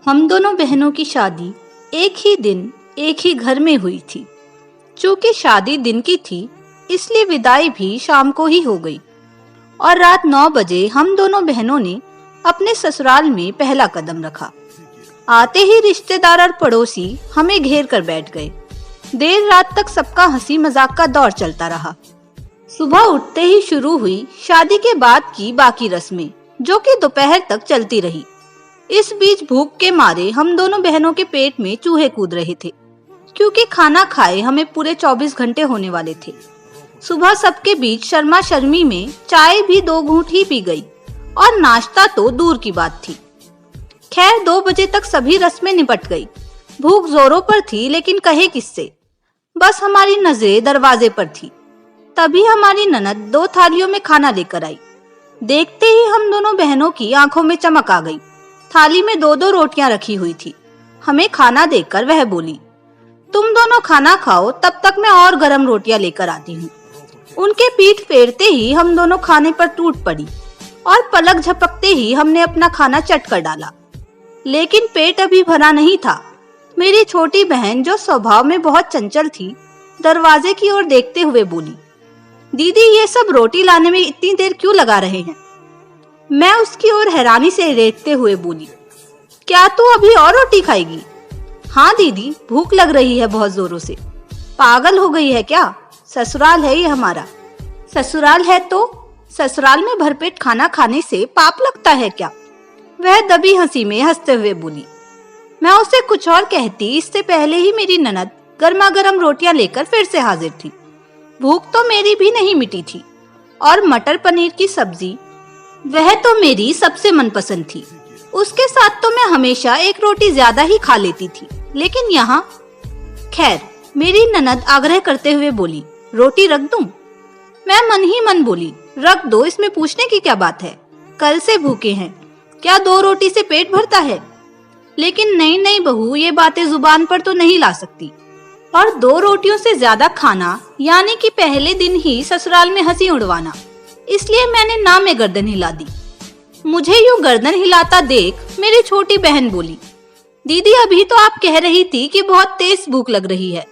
हम दोनों बहनों की शादी एक ही दिन एक ही घर में हुई थी। चूंकि शादी दिन की थी, इसलिए विदाई भी शाम को ही हो गई और रात 9 बजे हम दोनों बहनों ने अपने ससुराल में पहला कदम रखा। आते ही रिश्तेदार और पड़ोसी हमें घेर कर बैठ गए। देर रात तक सबका हंसी मजाक का दौर चलता रहा। सुबह उठते ही शुरू हुई शादी के बाद की बाकी रस्में, जो कि दोपहर तक चलती रही। इस बीच भूख के मारे हम दोनों बहनों के पेट में चूहे कूद रहे थे, क्योंकि खाना खाए हमें पूरे 24 घंटे होने वाले थे। सुबह सबके बीच शर्मा शर्मी में चाय भी 2 घूंट ही पी गई और नाश्ता तो दूर की बात थी। खैर 2 बजे तक सभी रस्में निपट गई। भूख जोरों पर थी, लेकिन कहे किससे। बस हमारी नजरें दरवाजे पर थी। तभी हमारी ननद 2 थालियों में खाना लेकर आई। देखते ही हम दोनों बहनों की आंखों में चमक आ गई। थाली में 2-2 रोटियां रखी हुई थी। हमें खाना देकर वह बोली, तुम दोनों खाना खाओ, तब तक मैं और गरम रोटियां लेकर आती हूँ। उनके पीठ फेरते ही हम दोनों खाने पर टूट पड़ी और पलक झपकते ही हमने अपना खाना चट कर डाला। लेकिन पेट अभी भरा नहीं था। मेरी छोटी बहन, जो स्वभाव में बहुत चंचल थी, दरवाजे की ओर देखते हुए बोली, दीदी ये सब रोटी लाने में इतनी देर क्यों लगा रहे हैं? मैं उसकी ओर हैरानी से देखते हुए बोली, क्या तू अभी और रोटी खाएगी? हाँ दीदी, भूख लग रही है बहुत जोरों से। पागल हो गई है क्या? ससुराल है ये हमारा। ससुराल है तो ससुराल में भरपेट खाना खाने से पाप लगता है क्या? वह दबी हंसी में हंसते हुए बोली। मैं उसे कुछ और कहती, इससे पहले ही मेरी ननद गर्मा गर्म रोटियां लेकर फिर से हाजिर थी। भूख तो मेरी भी नहीं मिटी थी और मटर पनीर की सब्जी, वह तो मेरी सबसे मनपसंद थी। उसके साथ तो मैं हमेशा एक रोटी ज्यादा ही खा लेती थी, लेकिन यहाँ। खैर, मेरी ननद आग्रह करते हुए बोली, रोटी रख दूं? मैं मन ही मन बोली, रख दो, इसमें पूछने की क्या बात है? कल से भूखे हैं, क्या 2 रोटी से पेट भरता है? लेकिन नहीं बहू, ये बातें जुबान पर तो नहीं ला सकती। और 2 रोटियों से ज्यादा खाना, यानी कि पहले दिन ही ससुराल में हंसी उड़वाना। इसलिए मैंने ना में गर्दन हिला दी। मुझे यूं गर्दन हिलाता देख मेरी छोटी बहन बोली, दीदी अभी तो आप कह रही थी कि बहुत तेज भूख लग रही है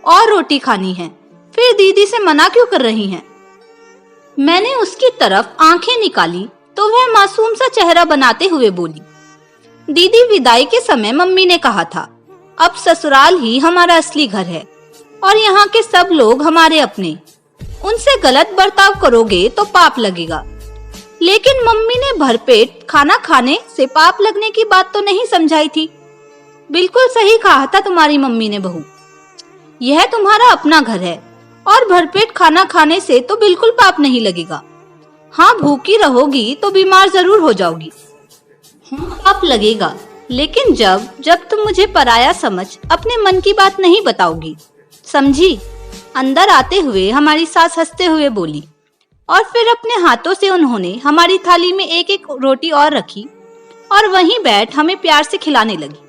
और रोटी खानी है, फिर दीदी से मना क्यों कर रही हैं? मैंने उसकी तरफ आंखें निकाली तो वह मासूम सा चेहरा बनाते हुए बोली, दीदी विदाई के समय मम्मी ने कहा था, अब ससुराल ही हमारा असली घर है और यहाँ के सब लोग हमारे अपने। उनसे गलत बर्ताव करोगे तो पाप लगेगा। लेकिन मम्मी ने भरपेट खाना खाने से पाप लगने की बात तो नहीं समझाई थी। बिल्कुल सही कहा था तुम्हारी मम्मी ने बहू। यह तुम्हारा अपना घर है और भरपेट खाना खाने से तो बिल्कुल पाप नहीं लगेगा। हाँ, भूखी रहोगी तो बीमार जरूर हो जाओगी। पाप लगेगा, लेकिन जब तुम मुझे पराया समझ अपने मन की बात नहीं बताओगी, समझी? अंदर आते हुए हमारी सास हंसते हुए बोली और फिर अपने हाथों से उन्होंने हमारी थाली में एक एक रोटी और रखी और वहीं बैठ हमें प्यार से खिलाने लगी।